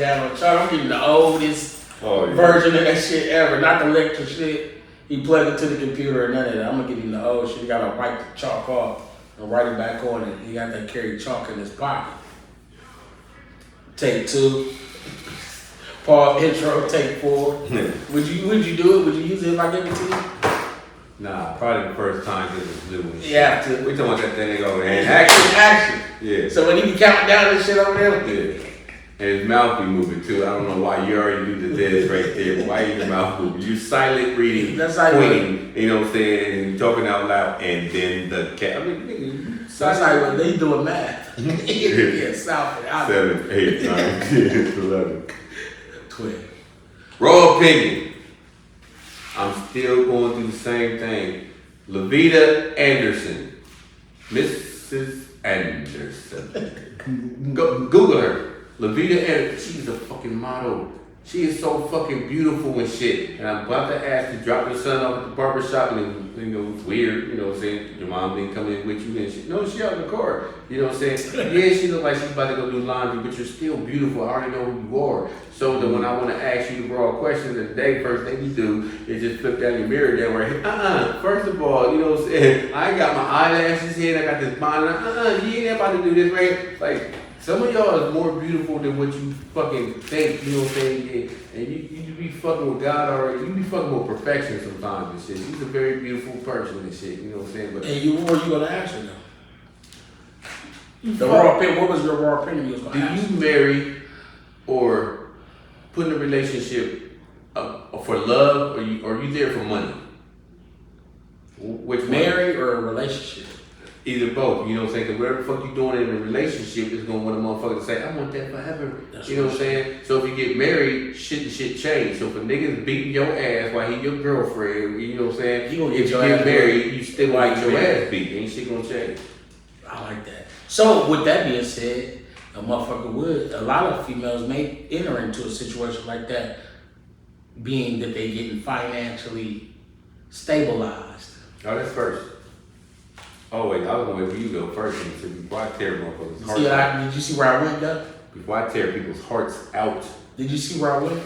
down on chalk. I'm getting the oldest version of that shit ever. Not the electric shit. He plugged it to the computer or none of that. I'm gonna give him the old shit. He gotta wipe the chalk off and write it back on it. He got to carry chalk in his pocket. Take 2. Pause intro, take 4. Would you do it? Would you use it if I give it to you? Nah, probably the first time because it's new and shit. You have to. We talking about that thing over there. Action. Yeah. So when he be counting down this shit over there? Yeah. And his mouth be moving too. I don't know why you already do the this right there, but why your mouth moving? You silent reading, That's how pointing, you know what I'm saying, and talking out loud, and then the cat. I mean, nigga, That's like when they doing math. Yeah, South and out. 7, 8, 9, 10, 11. 12. Raw opinion. I'm still going through the same thing. Levita Anderson. Mrs. Anderson. Google her. Levita Anderson. She's a fucking model. She is so fucking beautiful and shit. And I'm about to ask to drop your son off at the barbershop and it's weird, you know what I'm saying? Your mom didn't come in with you and shit. No, she out in the car. You know what I'm saying? Yeah, she look like she's about to go do laundry, but you're still beautiful. I already know who you are. So that when I want to ask you the raw questions today, first thing you do is just flip down your mirror there where, first of all, you know what I'm saying? I ain't got my eyelashes here, I got this bonnet, you ain't about to do this, right? Like, some of y'all is more beautiful than what you fucking think, you know what I'm saying? And you be fucking with God already, you be fucking with perfection sometimes and shit. She's a very beautiful person and shit, you know what I'm saying? But what were you gonna ask her though? The raw opinion, what was your raw opinion you was gonna ask? Do you marry or put in a relationship for love or are you there for money? Which marry or a relationship? Either both, you know what I'm saying? Because whatever the fuck you doing in a relationship is going to want a motherfucker to say, I want that forever. That's you know what I'm saying? So if you get married, shit change. So if a nigga's beating your ass while he your girlfriend, you know what I'm saying? If you get married, you still like your ass beat. Ain't shit gonna change. I like that. So with that being said, a lot of females may enter into a situation like that, being that they getting financially stabilized. Oh, that's first. Oh wait, I was gonna wait for you to go first before I tear motherfuckers' hearts out. Did you see where I went though? Before I tear people's hearts out. Did you see where I went?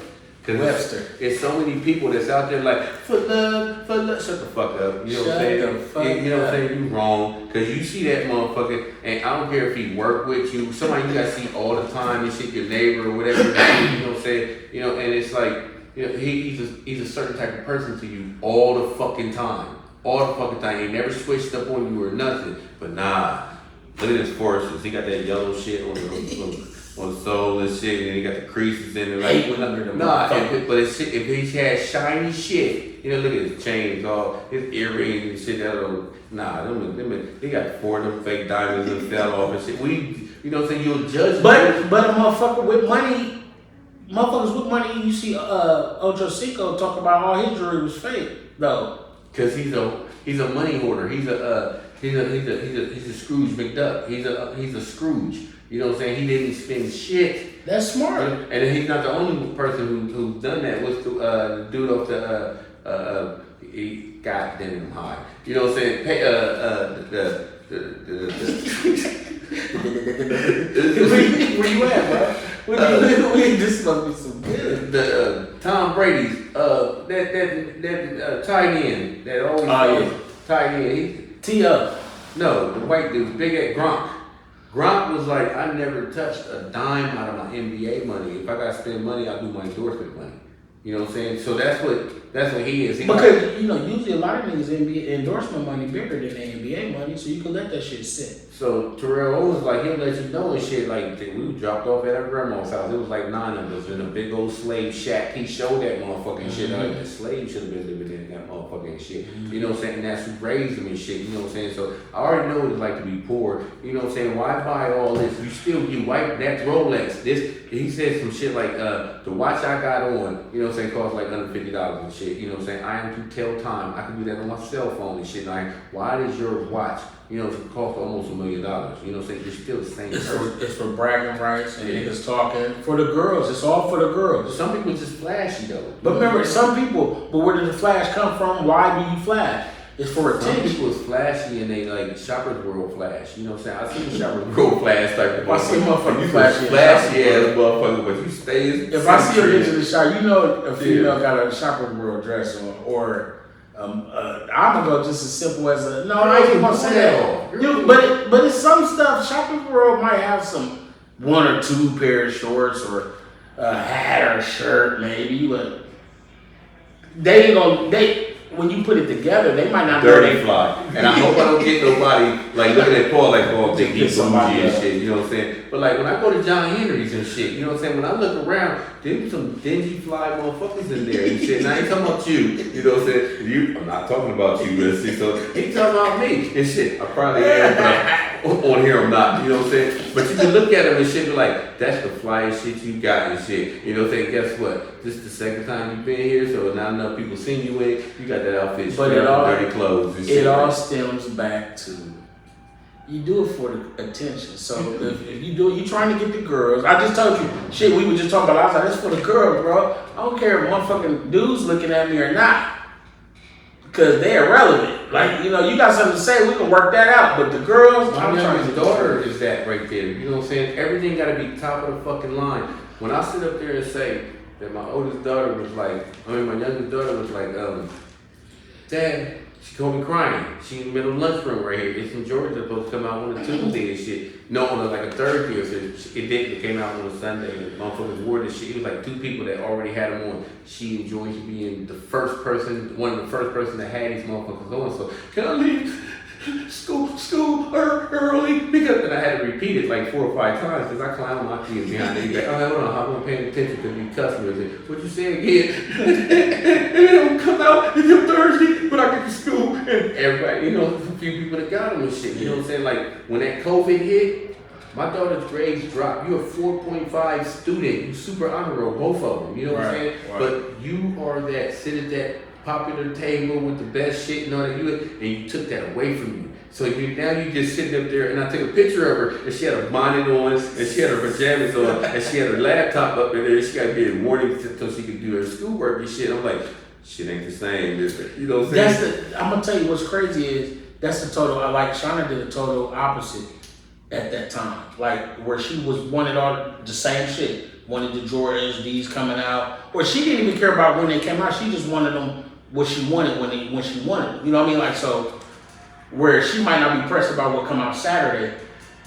Webster. It's so many people that's out there like, for love. Shut the fuck up. You know what I'm saying? You know what I'm saying? You wrong. Cause you see that motherfucker, and I don't care if he work with you, somebody you gotta see all the time, and shit, your neighbor or whatever, you know what I'm saying? You know, and it's like, you know, he's a certain type of person to you all the fucking time. All the fucking time. He never switched up on you or nothing. But nah, look at his forces. He got that yellow shit on the soul and shit, and he got the creases in it. Like, but if he has shiny shit, you know, look at his chains, all his earrings and shit. They got 4 of them fake diamonds and fell off and shit. You know what I'm saying? You'll judge. But a motherfucker with money, motherfuckers with money, you see Ocho Cinco talk about all his jewelry was fake though. Cause he's a money hoarder. He's a Scrooge McDuck. He's a Scrooge. You know what I'm saying? He didn't spend shit. That's smart. And he's not the only person who's done that. What's the dude off the he got him high. You know what I'm saying? Where you at, bro? This must be some good. Tom Brady's that tight end that always tight end. T.O. No, the white dude, big at Gronk. Gronk was like, I never touched a dime out of my NBA money. If I gotta spend money, I'll do my endorsement money. You know what I'm saying? So that's what he is. Because usually a lot of niggas NBA endorsement money bigger than the NBA money, so you can let that shit sit. So Terrell Owens, like, he'll let you know and shit. Like, we dropped off at our grandma's house. It was like 9 of us in a big old slave shack. He showed that motherfucking shit. Like, the slave should have been living in that motherfucking shit. You know what I'm saying? And that's who raised him and shit. You know what I'm saying? So I already know what it's like to be poor. You know what I'm saying? Why buy all this? You wipe that's Rolex. He said some shit like, the watch I got on, you know what I'm saying, cost like under $50 and shit. You know what I'm saying? I am to tell time. I can do that on my cell phone and shit. Like, why does your watch, cost almost $1 million? You know what I'm saying? You're still the same person. It's for bragging rights and niggas talking. For the girls. It's all for the girls. Some people just flashy though. But remember, some people, but where did the flash come from? Why do you flash? It's for Some attention. people is flashy and they like Shoppers World flash. You know what I'm saying? I see Shoppers World flash type of I see motherfuckers You flashy in flashy Shoppers ass motherfucker, but you stay. If I see a bitch in the shop, you know a female got a Shoppers World dress on, or I'm gonna go just as simple as a no. I ain't gonna say that. But it's some stuff. Shoppers World might have some 1 or 2 pair of shorts or a hat or a shirt maybe, but they ain't gonna when you put it together, they might not dirty fly. And I hope I don't get nobody like looking at Paul like, oh, they get somebody and shit, you know what I'm saying? But like when I go to John Henry's and shit, you know what I'm saying? When I look around, there's some dingy fly motherfuckers in there and shit. And I ain't talking about you know what I'm saying? I'm not talking about you, but see, so he talking about me and shit. I probably am, but on here I'm not, you know what I'm saying? But you can look at him and shit, be like, that's the flyest shit you got and shit. You know what I'm saying? Guess what? This is the second time you've been here, so not enough people seen you in. You got that outfit, but it all, dirty clothes and shit. It all stems back to you do it for the attention. So if you do it, you trying to get the girls. I just told you, shit, we were just talking about. I was like, that's for the girls, bro. I don't care if motherfucking dudes looking at me or not, because they're irrelevant. Like, you know, you got something to say, we can work that out. But the girls, my youngest daughter is that right there. You know what I'm saying? Everything got to be top of the fucking line. When I sit up there and say that my oldest daughter was like, my youngest daughter was like, Dad, she called me crying. She in the middle of lunchroom right here. It's in Georgia, supposed to come out on a Tuesday and shit. No, on like a Thursday or so. It didn't. It came out on a Sunday. And motherfuckers wore this shit. It was like 2 people that already had them on. She enjoyed being the first person, one of the first person that had these motherfuckers on. So, can I leave school early? Because then I had to repeat it like 4 or 5 times because I clown my kids behind the back. Oh, hold on, I wasn't paying attention to these customers. And what you say again? And they don't come out until Thursday, but I get to school and everybody, you know, a few people that got them and shit. You know what I'm saying? Like when that COVID hit, my daughter's grades dropped. You're a 4.5 student. You super honor roll, both of them. You know what I'm saying? Right. But you are that sit at that popular table with the best shit and all that, and you took that away from you. So now you just sitting up there, and I took a picture of her, and she had a bonnet on, and she had her pajamas on, and she had her laptop up in there. She got to be in warning so she could do her schoolwork and shit. I'm like, shit ain't the same, is it? You know what I'm saying? I'm gonna tell you what's crazy is that's the total. Like Shauna did the total opposite at that time, like where she wanted all the same shit, wanted the Jordans, these coming out, or she didn't even care about when they came out. She just wanted them what she wanted when she wanted them. You know what I mean? Like so. Where she might not be pressed about what come out Saturday,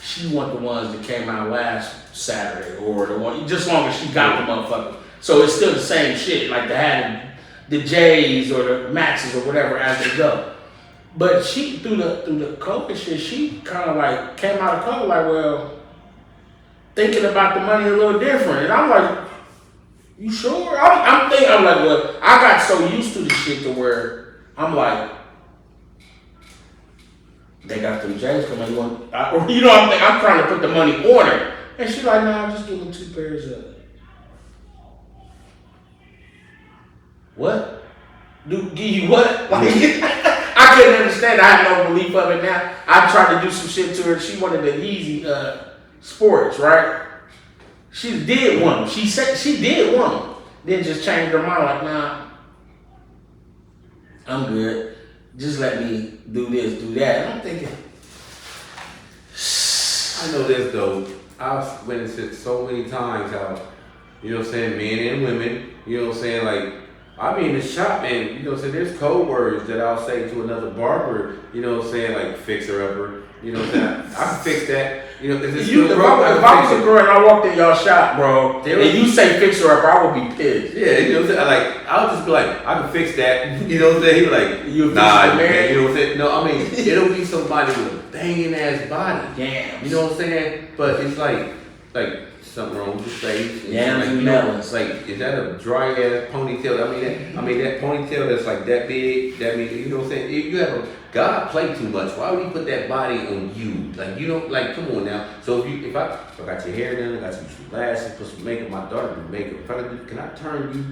she want the ones that came out last Saturday or the one just long as she got the motherfucker. So it's still the same shit, like they had the J's or the Maxes or whatever as they go. But she through the COVID shit, she kind of like came out of COVID like, well, thinking about the money a little different. And I'm like, you sure? I'm thinking, I'm like, well, I got so used to the shit to where I'm like, they got them J's coming. You know what I'm saying? I'm trying to put the money on her. And she's like, nah, just give them 2 pairs of. What? Give you what? Like, I couldn't understand. I have no belief of it now. I tried to do some shit to her. She wanted the Yeezy sports, right? She did want them. She said she did want them. Then just changed her mind like, nah, I'm good. Just let me do this, do that. And I'm thinking, I know this though. I've witnessed it so many times how, you know what I'm saying, men and women, you know what I'm saying, like, I be in the shop and, you know what I'm saying, there's code words that I'll say to another barber, you know what I'm saying, like fixer upper, you know what I'm saying, I can fix that. You know, if I was a girl and I walked in y'all shop, bro, and you say fixer upper, I would be pissed. Yeah, you know what I'm saying? Like, I would just be like, I can fix that. You know what I'm saying? He was like, nah, you can't. You know what I'm saying? No, I mean, it'll be somebody with a banging ass body. Damn. You know what I'm saying? But it's like something wrong with your face. Yams and melons. Like, is that a dry ass ponytail? I mean that ponytail that's like that big. That means, you know what I'm saying? If you have a God play too much. Why would he put that body on you? Like, you don't, like, come on now. So if I got your hair done, I got some glasses, put some makeup, my daughter do makeup. Can I turn you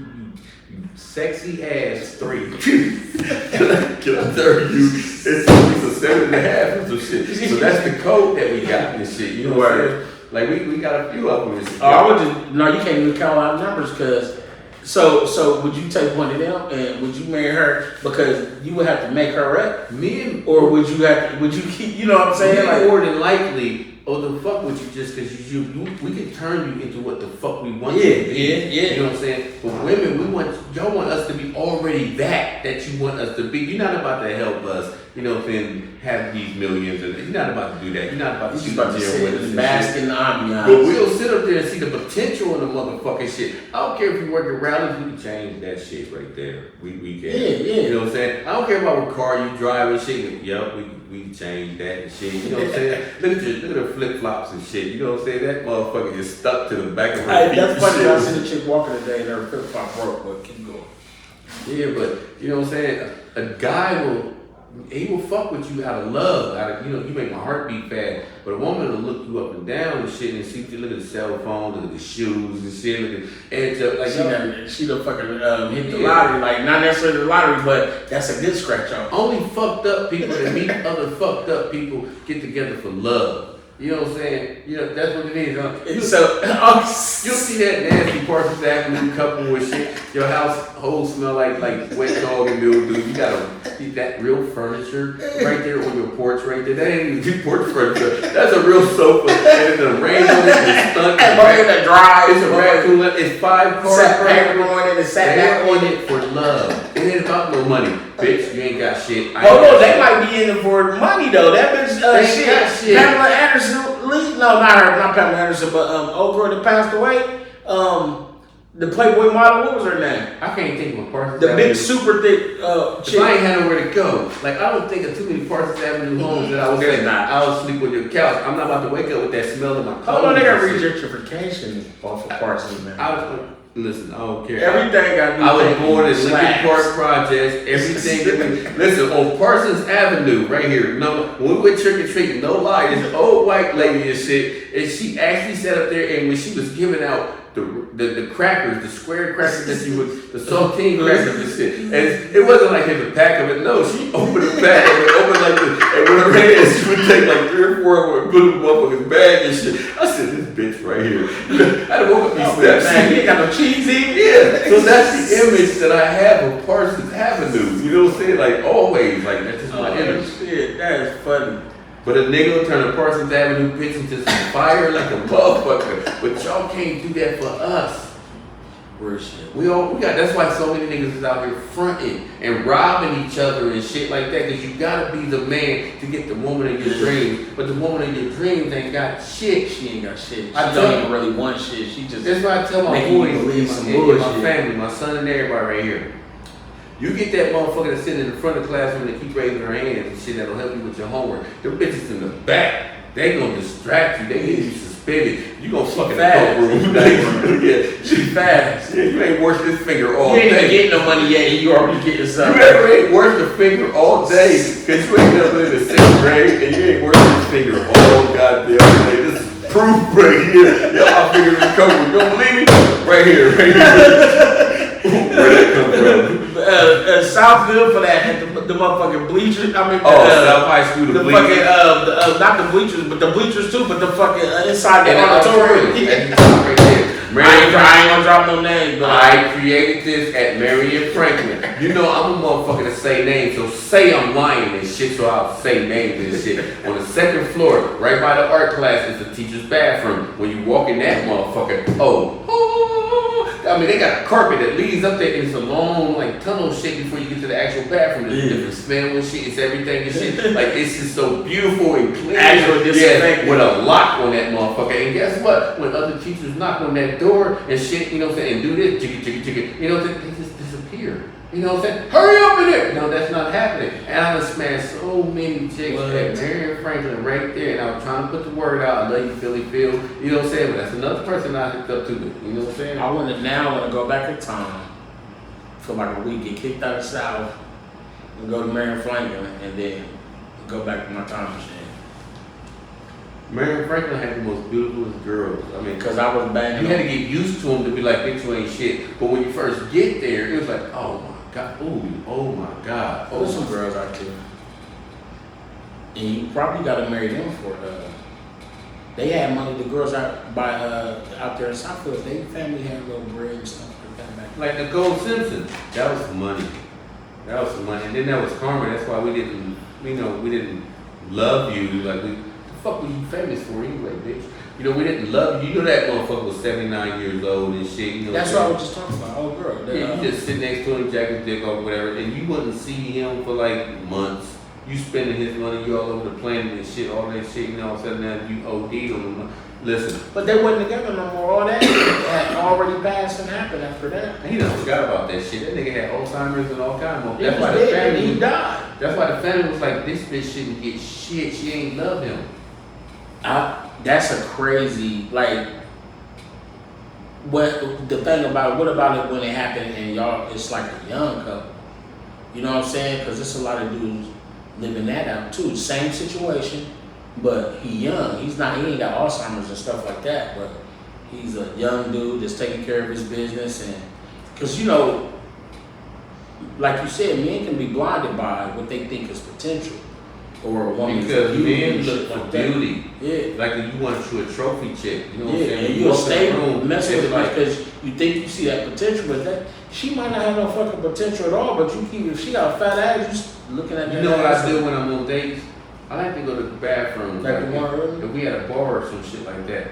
sexy ass 3? Can I turn you? It's a 7.5 or some shit. So that's the code that we got and shit. You know what I'm saying? Like we got a few of them. I would just, no, you can't even count out numbers because So would you take one of them and would you marry her because you would have to make her up, Me and or would you keep? You know what I'm saying? Like, more than likely, the fuck with you just because we can turn you into what the fuck we want you to be. Yeah. You know what I'm saying? But women, y'all want us to be already that you want us to be. You're not about to help us, you know what I'm saying, have these millions. And you're not about to do that. You're not about to you shoot about to the sit with in us the and bask shit. in the ambiance. But we'll sit up there and see the potential in the motherfucking shit. I don't care if you work at rallies, we can change that shit right there. We can. Yeah. You know what I'm saying? I don't care about what car you drive and shit. Yup, we can change that and shit. You know what I'm saying? Look at the flip flops and shit. You know what I'm saying? That motherfucker is stuck to the back of her feet. That's funny. I and seen a chick walking today and her flip flop broke, but keep going. shit. Yeah, but you know what I'm saying? A guy will fuck with you out of love, you make my heart beat fast. But a woman will look you up and down and shit and see, look at the cell phone, look at the shoes and shit, look at like she done fucking hit the lottery, like not necessarily the lottery, but that's a good scratch off. only fucked up people that meet other fucked up people get together for love. You know what I'm saying? You know, that's what it is. You'll see that nasty Parsons Avenue couple with shit. Your household smell like wet dog and mildew. You gotta eat that real furniture right there on your porch right there. That ain't even porch furniture. That's a real sofa. And the rain on it is stuck. And in the drive. It's a raccoon. It's 5 cars. Sat paper on it and sat back They're on in it for love. It ain't about no money. Bitch, you ain't got shit. Hold on, they might be in it for money though. That bitch, They ain't got shit. Pamela Anderson, no, not her, not Pamela Anderson, but old girl that passed away. The Playboy model, what was her name? I can't think of a Parsons The Avenue. big super thick If chick. I ain't had nowhere to go, like I don't think of too many Parsons Avenue homes that I would say, I'll sleep on your couch. I'm not about to wake up with that smell in my clothes. Hold on, they got gentrification off of Parsons, man. Listen, I don't care. Everything got I was born in Lincoln Park Projects. Everything. Listen, on Parsons Avenue, right here. No, when we went trick or treating, no lie, this old white lady and shit, and she actually sat up there, and when she was giving out the crackers, the square crackers that you would, the saltine crackers and shit, and it wasn't like in the pack of it. No, she opened the pack of it, opened like this, and with her hands, she would take like 3 or 4 of them and put them in the motherfucker's bag and shit. I said, this bitch right here. I done woke up these steps. Man, you ain't got no cheese in. Yeah, so that's the image that I have of Parsons Avenue. You know what I'm saying? Like always, like that's just my image. Shit, that is funny. But a nigga will turn a Parsons Avenue bitch into some fire like a motherfucker. But y'all can't do that for us. Real shit. We got. That's why so many niggas is out here fronting and robbing each other and shit like that. Cause you gotta be the man to get the woman of your dreams. But the woman of your dreams ain't got shit. She ain't got shit. She I don't even really want shit. She just. That's why I tell my making you boys believe some and my bullshit. family, my son and everybody right here. You get that motherfucker that's sitting in the front of the classroom that keep raising their hands and shit that'll help you with your homework. Them bitches in the back, they gonna distract you. They need you suspended. You gonna fucking fast. room. Yeah, She fast. yeah, you ain't washed this finger all You ain't even day. getting no money yet, and you already getting You something. ever ain't washed a finger all day because you ain't up in the 6th grade and you ain't washed this finger all goddamn day. This is proof right here. Y'all, my fingers recovered. You don't believe me? Right here, right here. Where that come from? Southfield for that, at the motherfucking bleachers. I mean, South High School, the the bleachers. fucking not the bleachers, but the bleachers too, but the fucking inside the And auditorium. That's right there. I ain't gonna drop no names, but I created this at Marion Franklin. You know I'm a motherfucker to say names, so say I'm lying and shit, so I'll say names and shit. On the 2nd floor, right by the art class, is the teacher's bathroom. When you walk in that motherfucker, I mean, they got a carpet that leads up there, and it's a long, like, tunnel shit before you get to the actual bathroom. There's different smell and shit, it's everything and shit. Like, it's just so beautiful and clean. Actual disinfectant. With a lock on that motherfucker. And guess what? When other teachers knock on that door and shit, you know what I'm saying, and do this, jiggy, you know, they just disappear. You know what I'm saying? Hurry up in there! No, that's not happening. And I done smashed so many chicks at Marion Franklin right there, and I was trying to put the word out. I love you, Philly Phil. You know what I'm saying? But that's another person I hooked up to. You know what I'm saying? I want to go back in time for like a week, get kicked out of the South, and go to Marion Franklin, and then go back to my time machine. Marion Franklin had the most beautiful girls. I mean, Because I was you banging. had to get used to them to be like, bitch, you ain't shit. But when you first get there, it was like, oh my God, ooh, oh my God. There's some girls out there. And you probably got to marry them for they had money. The girls out there in Southfield, they family had a little bread and stuff like that back Like Nicole Simpson, that was money. That was some money, and then that was karma. That's why we didn't, we didn't love you. Like, the fuck were you famous for anyway, bitch? You know, we didn't love you. You know that motherfucker was 79 years old and shit. You know That's what I was just talking about. Old girl. Yeah, you just sit next to him, jack his dick off, whatever, and you wouldn't see him for like months. You spending his money, you all over the planet and shit, all that shit, and all of a sudden now you OD'd on him. Listen. But they wasn't together no more. All that had already passed and happened after that. He done forgot about that shit. That nigga had Alzheimer's and all kinds of. That's why the family he died. That's why the family was like, this bitch shouldn't get shit. She ain't love him. That's a crazy, like, what the thing about, what about it when it happened and y'all, it's like a young couple? You know what I'm saying? Because there's a lot of dudes living that out too. Same situation, but he young. He ain't got Alzheimer's and stuff like that, but he's a young dude that's taking care of his business. And because, you know, like you said, men can be blinded by what they think is potential. Or a woman's because beauty men and look shit for like that. beauty. Yeah. Like if you want you a trophy chick, you know what I'm Yeah, saying? and you'll walk in the stay room, messing with it's it like, because you think you see that potential, but that she might not have no fucking potential at all. But you keep, if she got a fat ass, you just looking at that. you know what ass I do when I'm on dates? I like to go to the bathroom. Like the one earlier? if we had a bar or some shit like that,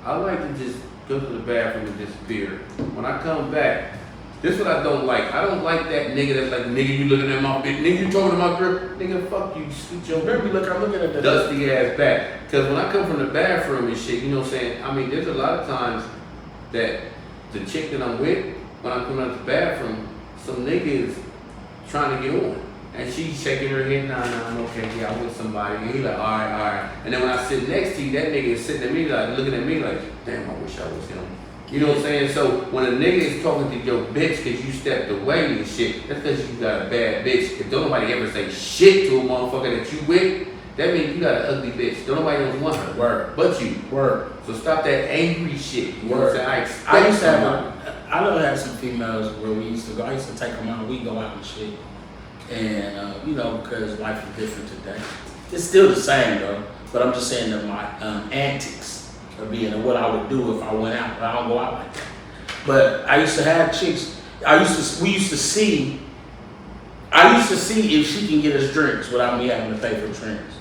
I like to just go to the bathroom and disappear. When I come back, this is what I don't like. I don't like that nigga that's like, nigga, you looking at my bitch, nigga, you talking to my girl, nigga, fuck you, scoot your Remember, I'm looking at that. dusty ass back. Cause when I come from the bathroom and shit, you know what I'm saying? I mean, there's a lot of times that the chick that I'm with, when I'm coming out of the bathroom, some nigga is trying to get on. And she's shaking her head, nah, I'm okay, yeah, I'm with somebody. And he like, all right. And then when I sit next to you, that nigga is sitting at me like, looking at me like, damn, I wish I was him. You know what I'm saying? So when a nigga is talking to your bitch because you stepped away and shit, that's because you got a bad bitch. If don't nobody ever say shit to a motherfucker that you with, that means you got an ugly bitch. Don't nobody else want her. Word. But you. Word. So stop that angry shit. You know what I'm saying? I expect I used to somebody. I know I had some females where we used to go. I used to take them out. We go out and shit, and you know, because life is different today. It's still the same though. But I'm just saying that my antics of being what I would do if I went out. But I don't go out like that. But I used to have chicks. We used to see. I used to see if she can get us drinks without me having to pay for drinks.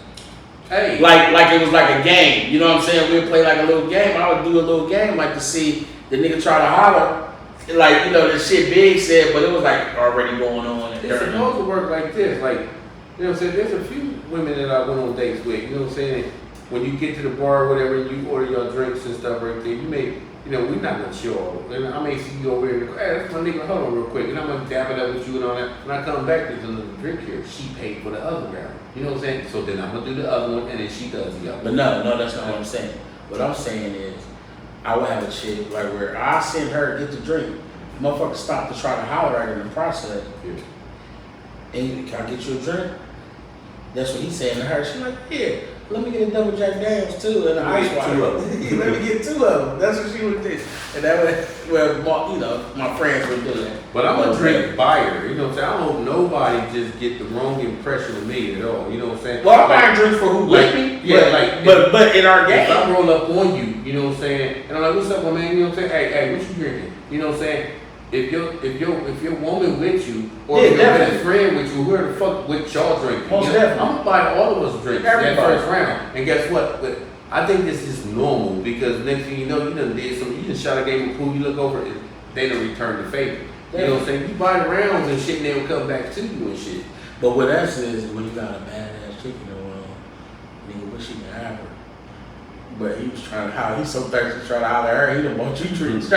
Hey. Like it was like a game. You know what I'm saying? We'd play like a little game. I would do a little game like to see the nigga try to holler. Like, you know, the shit Big said, but it was like already going on. It's supposed to work like this. Like, you know what I'm saying? There's a few women that I went on dates with. You know what I'm saying? When you get to the bar or whatever, you order your drinks and stuff right there, you may, you know, we're not gonna chill. And I may see you over here and go, hey, that's my nigga, hold on real quick. And I'm gonna dab it up with you and all that. When I come back, there's another drink here. She paid for the other round. You know what I'm saying? So then I'm gonna do the other one and then she does the other But one. no, that's not what I'm saying. What I'm saying is, I would have a chick like where I send her to get the drink. Motherfucker stop to try to holler at her in the process. Yeah. And can I get you a drink? That's what he's saying to her. She's like, yeah, let me get a double Jack Daniels too and an ice water. Two of them. Let me get two of them. That's what she would do. And that way, well, you know, my friends would do that. But I'm a drink buyer, you know what I'm saying? I don't hope nobody just get the wrong impression of me at all, you know what I'm saying? Well, I'm buying drinks for who like, with me. yeah, but in our if I game. roll up on you, you know what I'm saying? And I'm like, what's up, my man? You know what I'm saying? Hey, what you drinking? You know what I'm saying? If your woman with you, or Yeah, if your definitely. best friend with you, whoever the fuck with y'all drinking, Most you know, definitely. I'm gonna buy all of us drinks that Everybody. first round. And guess what? But I think this is normal because next thing you know, you done did something. You just shot a game of pool. You look over, they done return the favor. You know what I'm saying? You buy the rounds and shit, and they'll come back to you and shit. But what else is when you got a badass chick in the room, nigga, wish he could have her. But he was trying to holler. He's so thirsty to try to holler at her. He done bought you drinks.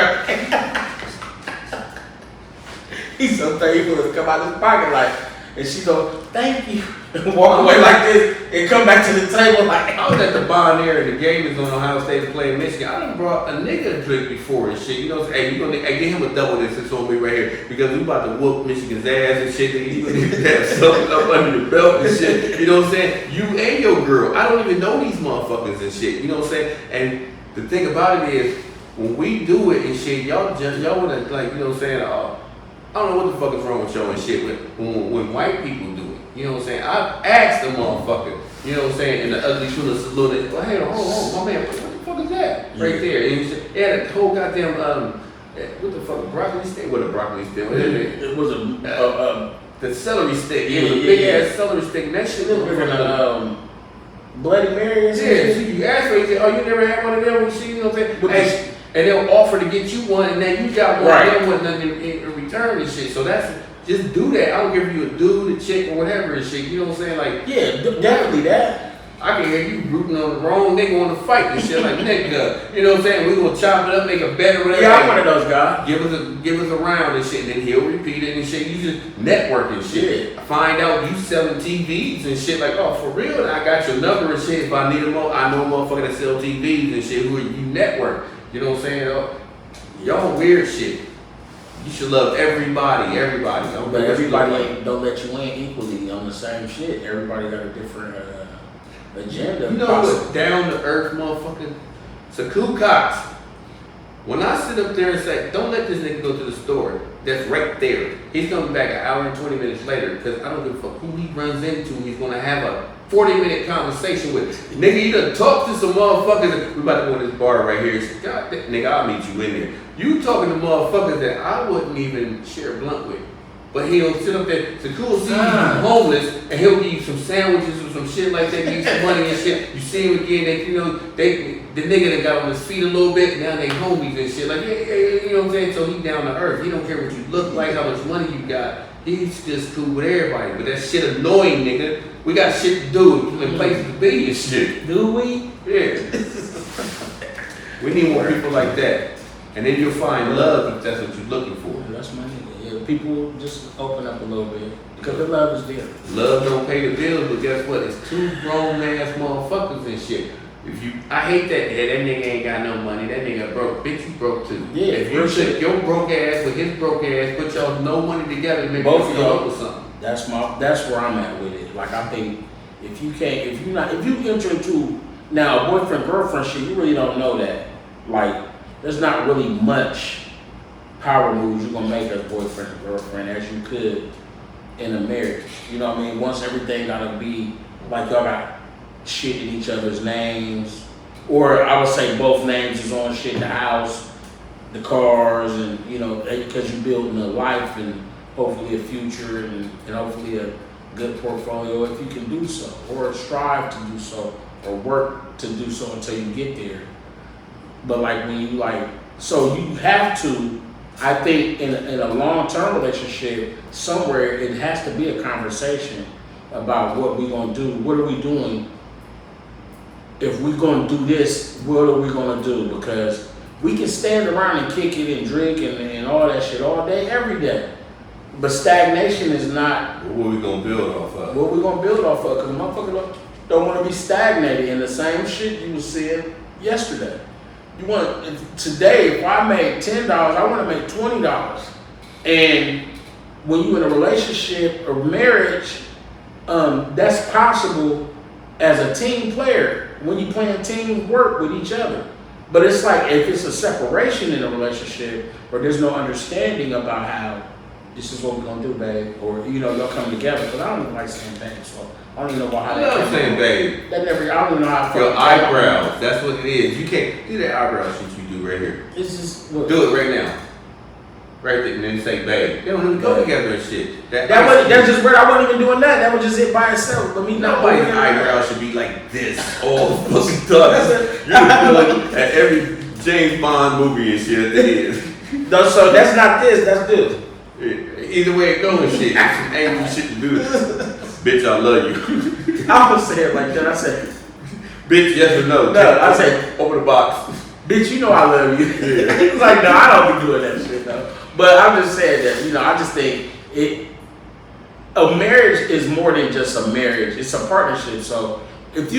He's so thirsty he would come out his pocket like, and she go, thank you, and walk away like this, and come back to the table like, I was at the Bon Air, the game is on Ohio State playing Michigan. I done brought a nigga a drink before and shit. You know, hey, you gonna get him a double this and on me right here because we about to whoop Michigan's ass and shit. And you gonna need to have something up under the belt and shit. You know what I'm saying? You and your girl. I don't even know these motherfuckers and shit. You know what I'm saying? And the thing about it is, when we do it and shit, y'all wanna like, you know what I'm saying? I don't know what the fuck is wrong with y'all and shit when white people do it. You know what I'm saying? I've asked the motherfucker, you know what I'm saying, in the ugly tuna saloon, well, hey, hold on, my man, what the fuck is that? Right there. And he had a whole goddamn What the fuck? Broccoli stick? What a broccoli stick? What is it? It was The celery stick. Yeah, It was a yeah, big yeah. ass celery stick. And that shit a was different Bloody Mary and Yeah, shit. so you ask for it, you never had one of them, you know what I'm saying? With And they'll offer to get you one, and then you got one Right. of them with nothing in return and shit. So that's, just do that. I don't care if you a dude, a chick, or whatever and shit. You know what I'm saying? Like, Yeah, definitely that. I can hear you rooting on the wrong nigga on the fight and shit. Like, nigga, you know what I'm saying? We gonna chop it up, make a bet or whatever. Yeah, I'm one of those guys. Give us a round and shit, and then he'll repeat it and shit. You just network and shit. Yeah. Find out you selling TVs and shit. Like, oh, for real? I got your number and shit. If I need them, I know a motherfucker that sell TVs and shit. Who you network? You know what I'm saying? Y'all weird shit. You should love everybody. Don't But care what you look everybody don't let you in equally on the same shit. Everybody got a different agenda. You know what? Down to earth, motherfucker. Saku Cox. When I sit up there and say, don't let this nigga go to the store, that's right there. He's coming back an hour and 20 minutes later because I don't give a fuck who he runs into. He's gonna have a 40-minute conversation with. Nigga, you done talked to some motherfuckers. We about to go to this bar right here. God, nigga, I'll meet you in there. You talking to motherfuckers that I wouldn't even share a blunt with. But he'll sit up there, it's cool to see you homeless, and he'll give you some sandwiches or some shit like that, give you some money and shit. You see him again, the nigga that got on his feet a little bit, now they homies and shit. Like, yeah, you know what I'm saying? So he down to earth. He don't care what you look like, how much money you got. He's just cool with everybody. But that shit annoying, nigga. We got shit to do and places to be and shit. Do we? Yeah. We need more people like that. And then you'll find love if that's what you're looking for. That's my nigga. Yeah, people just open up a little bit because the love is there. Love don't pay the bills, but guess what? It's two grown ass motherfuckers and shit. I hate that. Yeah, that nigga ain't got no money. That nigga broke. Bitch, you broke too. Yeah, if you real took shit. your broke ass with his broke ass, put y'all no money together and make Both you of y'all. come up with something. That's where I'm at with it. Like I think if you enter into now a boyfriend girlfriend shit, you really don't know that. Like there's not really much power moves you're gonna make as boyfriend and girlfriend as you could in a marriage. You know what I mean? Once everything gotta be like y'all got shit in each other's names, or I would say both names is on shit in the house, the cars, and you know because you're building a life and hopefully a future and hopefully a good portfolio if you can do so, or strive to do so, or work to do so until you get there. But like when you so you have to, I think in a long-term relationship, somewhere it has to be a conversation about what we're gonna do. What are we doing? If we're gonna do this, what are we gonna do? Because we can stand around and kick it and drink and all that shit all day, every day. But stagnation is not What we gonna build off of? what we're gonna build off of. Because motherfuckers don't want to be stagnated in the same shit you was seeing yesterday. You want today? If I made $10, I want to make $20. And when you're in a relationship or marriage, that's possible as a team player when you playing team work with each other. But it's like if it's a separation in a relationship or there's no understanding about how this is what we're gonna do, babe, or y'all come together. Because I don't even like saying babe, so I don't even know about how I that love saying babe. I don't even know how I Your fucking eyebrows, that's what it is. You can't do that eyebrow shit you do right here. It's just look, Do it right now. Right there, and then say babe. They don't even go together and shit. that's just weird. I wasn't even doing that. That was just it by itself. But me not Nobody's doing eyebrow should be like this all the fucking time. You're like at every James Bond movie and shit at the end. No, so that's not this. That's this. Either way it goes and shit. It's some angry shit to do this. Bitch, I love you. I don't say it like that. I said, Bitch, yes or no? No, I say, open the box. bitch, you know I love you. It's like, no, I don't be doing that shit though. But I'm just saying that, I just think a marriage is more than just a marriage. It's a partnership. So if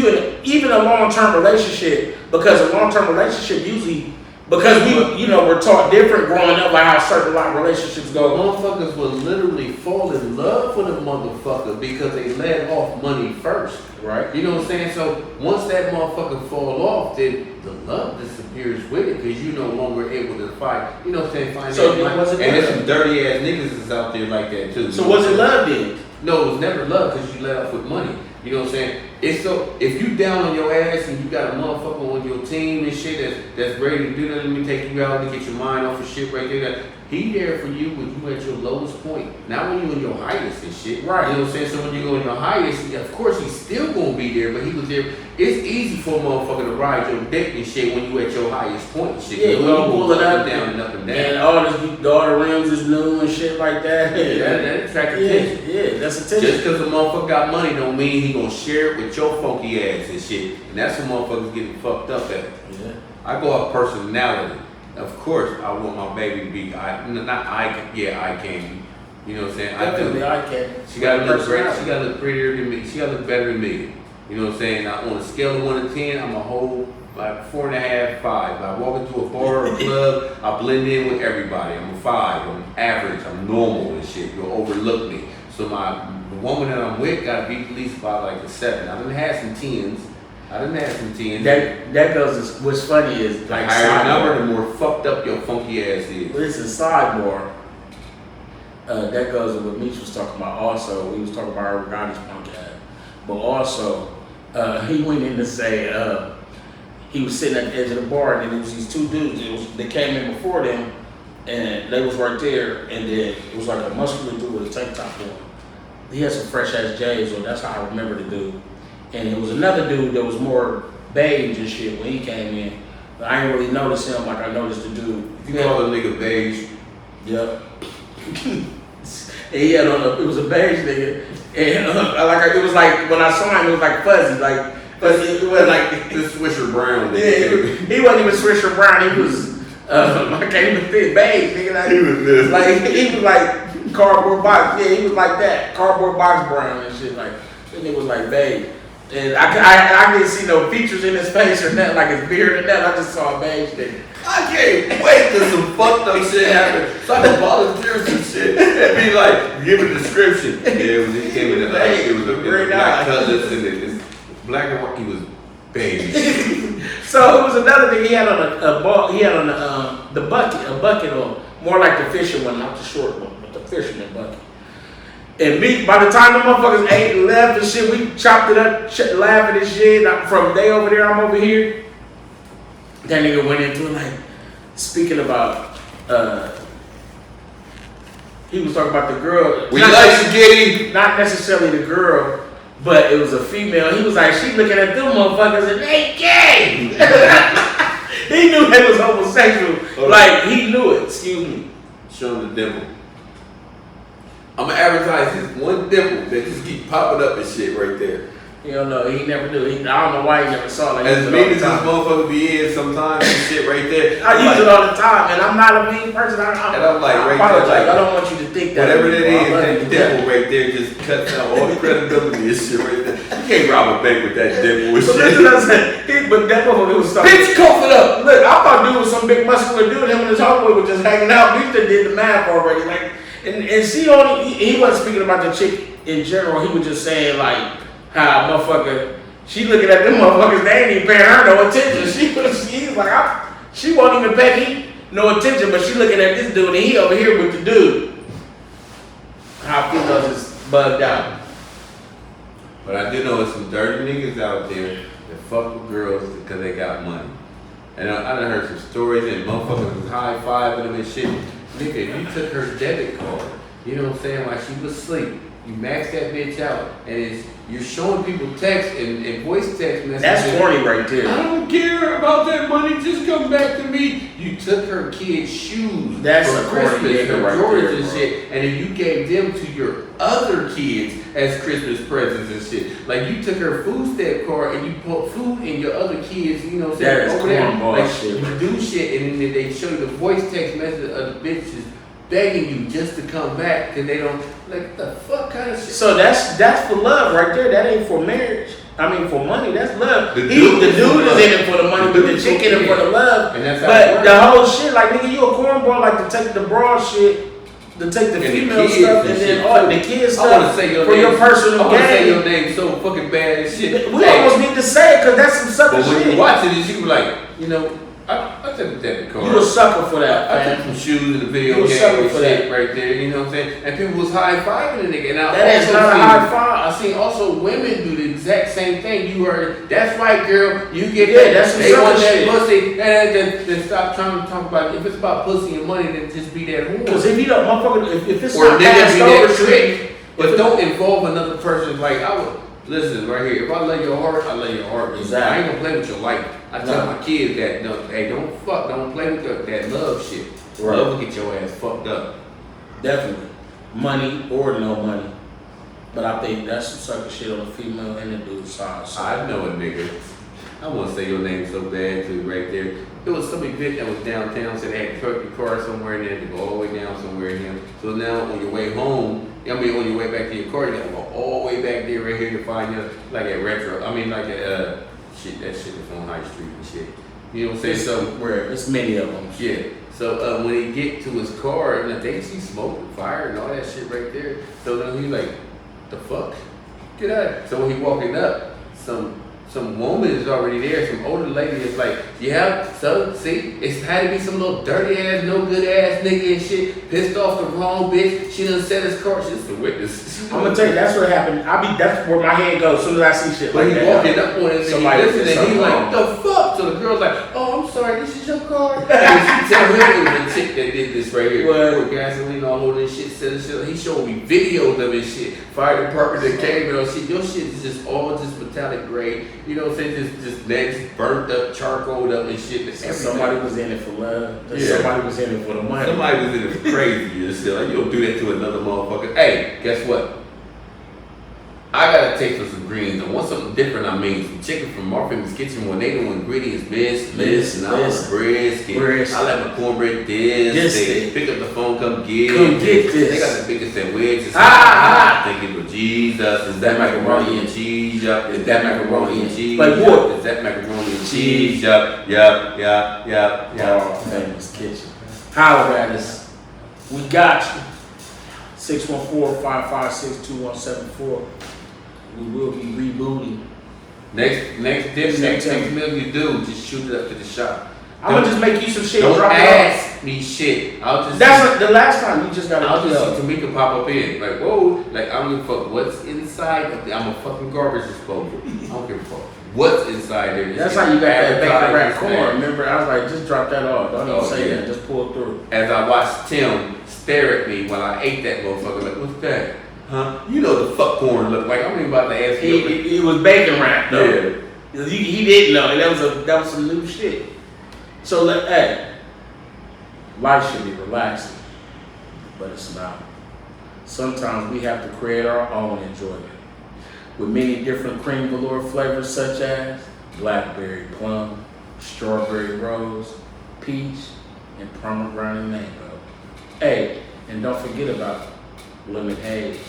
even a long-term relationship, because a long-term relationship usually, because we're taught different growing up, like how certain relationships go. Motherfuckers will literally fall in love with a motherfucker because they let off money first. Right. You know what I'm saying? So once that motherfucker fall off, then the love disappears with it because you no longer able to fight. You know what I'm saying? Find So that then money. was it And there's love? some dirty ass niggas that's out there like that too. So was it love then? No, it was never love because you let off with money. You know what I'm saying? It's so if you down on your ass and you got a motherfucker on your team and shit that's ready to do that, let me take you out to get your mind off of shit right there. He there for you when you at your lowest point, not when you in your highest and shit. Right. You know what I'm saying? So when you go in your highest, of course he's still gonna be there, but he was there. It's easy for a motherfucker to ride your dick and shit when you at your highest point and shit. Yeah, when well, you pull it up down and up and down. And all the rims is new and shit like that. Yeah, that attract attention. Yeah, that's attention. Just because a motherfucker got money don't mean he gonna share it with your funky ass and shit. And that's what motherfuckers getting fucked up at. Yeah. I go off personality. Of course, I want my baby to be eye candy. You know what I'm saying? Definitely, I can. She gotta look great. She gotta look prettier than me. She gotta look better than me. You know what I'm saying? On a scale of 1 to 10, I'm a whole like 4.5, 5. I walk into a bar or a club, I blend in with everybody. I'm a 5. I'm average. I'm normal and shit. You'll overlook me. So the woman that I'm with gotta be at least about like a 7. I done had some 10s. That goes. What's funny is The like higher sidebar. number, the more fucked up your funky ass is. Listen, sidebar. That goes with what Meech was talking about. Also, we was talking about our Goddard's punk ass, but also he went in to say he was sitting at the edge of the bar, and there was these two dudes. They came in before them, and they was right there, and then it was like a muscular dude with a tank top on. He had some fresh ass J's on. That's how I remember the dude. And it was another dude that was more beige and shit when he came in. But I didn't really notice him like I noticed the dude. If you call a nigga beige, Yep. And he had on it was a beige nigga. And it was like, when I saw him, it was like fuzzy. Like, fuzzy, it was like, this Swisher Brown yeah, nigga. he wasn't even Swisher Brown. He was, I can't even think, beige nigga. Like, He was this. like, he was like cardboard box. Yeah, he was like that. Cardboard box brown and shit. Like, that nigga was like beige. And I didn't see no features in his face or nothing, like his beard or nothing. I just saw a beige nigga. I can't wait till some fucked up shit happens. So I can volunteer some shit and be like, give a description. Yeah, it came in the it was a black colors and it's black and white. He was beige. So it was another thing. He had on a ball. He had on the bucket, a bucket on, more like the fishing one, not the short one, but the fisherman bucket. And me, by the time the motherfuckers ate and left and shit, we chopped it up, laughing and shit. From they over there, I'm over here. That nigga went into it like, speaking about, he was talking about the girl. We like spaghetti. Not necessarily the girl, but it was a female. He was like, she looking at them motherfuckers and they gay. He knew they was homosexual. Okay. Like, he knew it, excuse me. Show him the dimple. I'm gonna advertise this one dimple that just keep popping up and shit right there. You don't know, he never knew. I don't know why he never saw it. Like, As mean as this motherfucker be in sometimes and shit right there. I use it all the time, and I'm not a mean person. And I'm like, right apologize. there, like, I don't want you to think that. whatever that I love is, you that to death. dimple right there just cuts out all the credibility and shit right there. You can't rob a bank with that dimple and But shit. listen, I said, but that motherfucker was something. Bitch, cough it up! Look, I thought dude was some big muscular dude. Him and his homeboy was just hanging out. We just did the math already. Like, and she only, he wasn't speaking about the chick in general. He was just saying like how motherfucker, she looking at them motherfuckers. They ain't even paying her no attention. She was like, she won't even pay me no attention, but she looking at this dude and he over here with the dude. How females is bugged out. But I do know there's some dirty niggas out there that fuck with girls because they got money. And I done heard some stories and motherfuckers was high-fiving them and shit. Nigga, if you took her debit card, you know what I'm saying, while she was asleep, you maxed that bitch out, and you're showing people text and voice text messages. That's corny right I there. don't care about that money, just come back to me. You took her kid's shoes That's for a corny Christmas, nigga her right Jordans there, and bro. shit, and then you gave them to your other kids as Christmas presents and shit. Like you took her food stamp card and you put food in your other kids, you know what I'm saying, That is over there. cornball Like shit, you do shit and then they show you the voice text message of the bitches begging you just to come back because they don't, like, the fuck kind of shit. So that's for love right there. That ain't for marriage. I mean, for money, that's love. The The dude dude is for is love. in it for the money, The but the dude chick is in it for for the love. And that's how it But works. the whole shit, like, nigga, you a cornball, like, to take the broad shit, to take the And the female kids stuff, and and shit, then all too. the kids I want to stuff say your for name. your personal I want to say your gain. name so fucking bad and shit. We Hey, almost need to say it, because that's some sucker but when shit. you watching this, you be like, you know, I took a debit card. You a sucker for that, I took man. some shoes in the video You a game sucker and for shit that. right there, you know what I'm saying? And people was high-fiving the nigga. And I That is also not a seen- high five. I seen also women do the exact same thing. You heard, that's right, girl. You get Yeah, that. that's some they want sucker that shit. pussy. And then stop trying to talk about it. If it's about pussy and money, then just be that whore. Because if you don't, motherfucker, if it's Or not nigga passed be over that to you, trick. But don't involve another person. Like, I would, listen, right here. If I love your heart, I love your heart. Exactly. I ain't gonna play with your life. I tell No. my kids that, no, hey, don't play with that love shit. Right. Love will get your ass fucked up. definitely, money or no money. But I think that's some sucker shit on the female and the dude side. So. I know a nigga. I want to say your name so bad too, right there. There was some event that was downtown, so they had parked your car somewhere and then to go all the way down somewhere in here. So now on your way home, on your way back to your car, you gotta go all the way back there right here to find you like at Retro. I mean like at shit, that shit is on High Street and shit. You know what I'm saying? So Where it's many of them. yeah. So when he get to his car, and they see smoke and fire and all that shit right there. So then he like, the fuck? Get out. So when he walking up, some woman is already there, some older lady is like, yeah, so see, it's had to be some little dirty ass, no good ass nigga and shit, pissed off the wrong bitch. She done set his car. She's the witness. I'm gonna tell you, that's what happened. That's where my head goes as soon as I see shit But like he that. walking up on it and Somebody he did listening, and he something like, wrong. the fuck? So the girl's like, oh, I'm sorry, this is your car. And she tell him it was the chick that did this right here. What? With gasoline all over this shit, set this shit. He showed me videos of his shit. Fire department that came and all shit. Your shit is just all just metallic gray. You know what I'm saying? Just legs burnt up, charcoaled up and shit. So somebody was in it for love. Yeah. Somebody was in it for the money. Somebody was in it for crazy and shit. Like, you don't do that to another motherfucker. Hey, guess what? I gotta take for some greens. I want something different. I mean, some chicken from Marvin's Kitchen when they do ingredients, miss, and I want Miss. brisket. I like my cornbread This this. Pick up the phone, come get this. They got the biggest sandwiches. Thinking of Jesus. Is that macaroni and cheese? Yup. Is that macaroni and cheese? Like what? Is that macaroni and cheese? Yup. Oh, Famous Kitchen. Holler at us. We got you. 614-556-2174. We will be rebooting. Next meal you do, just shoot it up to the shop. I'm gonna just make you some shit. Don't Drop it off. ask me shit. I'll just That's the last time you just gotta I'll do just that. see Tamika pop up in. Like, whoa, like I don't give a fuck what's inside of the, I'm a fucking garbage disposal. I don't give a fuck what's inside there. That's how you got that bacon wrap Advertisers, corn. man. Remember, I was like, just drop that off. Don't even Oh, say yeah. that. Just pull it through. As I watched Tim stare at me while I ate that motherfucker, like, what's that? Huh? You know the fuck corn look like. I'm even about to ask you. It was bacon wrap though. Yeah. He didn't know. And that was some new shit. So hey, life should be relaxing, but it's not. Sometimes we have to create our own enjoyment with many different cream velour flavors such as blackberry plum, strawberry rose, peach, and pomegranate mango. Hey, and don't forget about lemon haze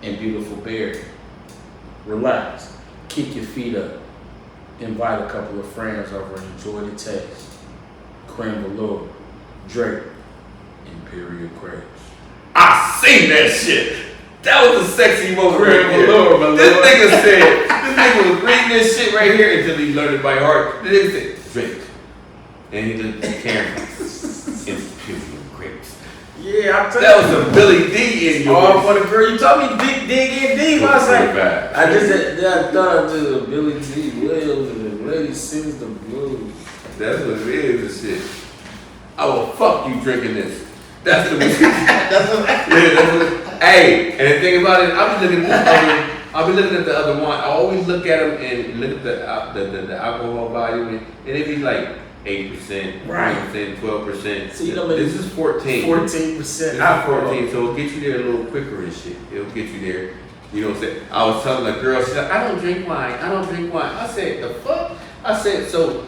and beautiful berry. Relax, kick your feet up, invite a couple of friends over and enjoy the taste. Creme velour, Drake, Imperial Crepes. I seen that shit. That was a sexy moment right Creme there. velour, my This lord. nigga said, this nigga was reading this shit right here until he learned it by heart. The nigga said, Drake. And he looked at the camera. Imperial Crepes. Yeah, I'm telling That was a Billy D in your Oh, for the girl, you told me dig in deep. I was like, Bad. I just thought to Billy D. Williams and the lady sings the blues. That's what it is and shit. I will fuck you drinking this. That's the that's what hey, and the thing about it, I'll be looking at the other one. I always look at them and look at the alcohol volume and it be like 8%, Right. 9%, 12%. See, you know, this is 14. 14%. This is 14, so it'll get you there a little quicker and shit. It'll get you there. You know what I'm saying? I was telling the girl, she's like, I don't drink wine. I said, the fuck? I said, so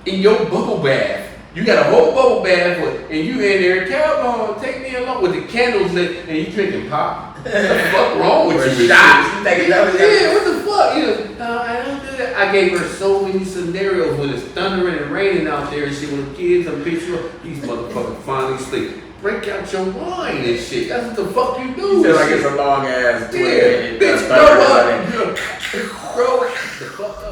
in your bubble bath, you got a whole bubble bath and you in there, Calvin, take me along with the candles lit and you drinking pop. What the fuck wrong with you? Shots. You think that was Yeah, what the fuck? You know, no, I don't do that. I gave her so many scenarios when it's thundering and raining out there and shit. When the kids, I'm picture these motherfuckers finally sleep. Break out your wine and shit. That's what the fuck you do. You feel like shit. it's a long ass 20 Yeah, minute. bitch, grow up. Grow the fuck up.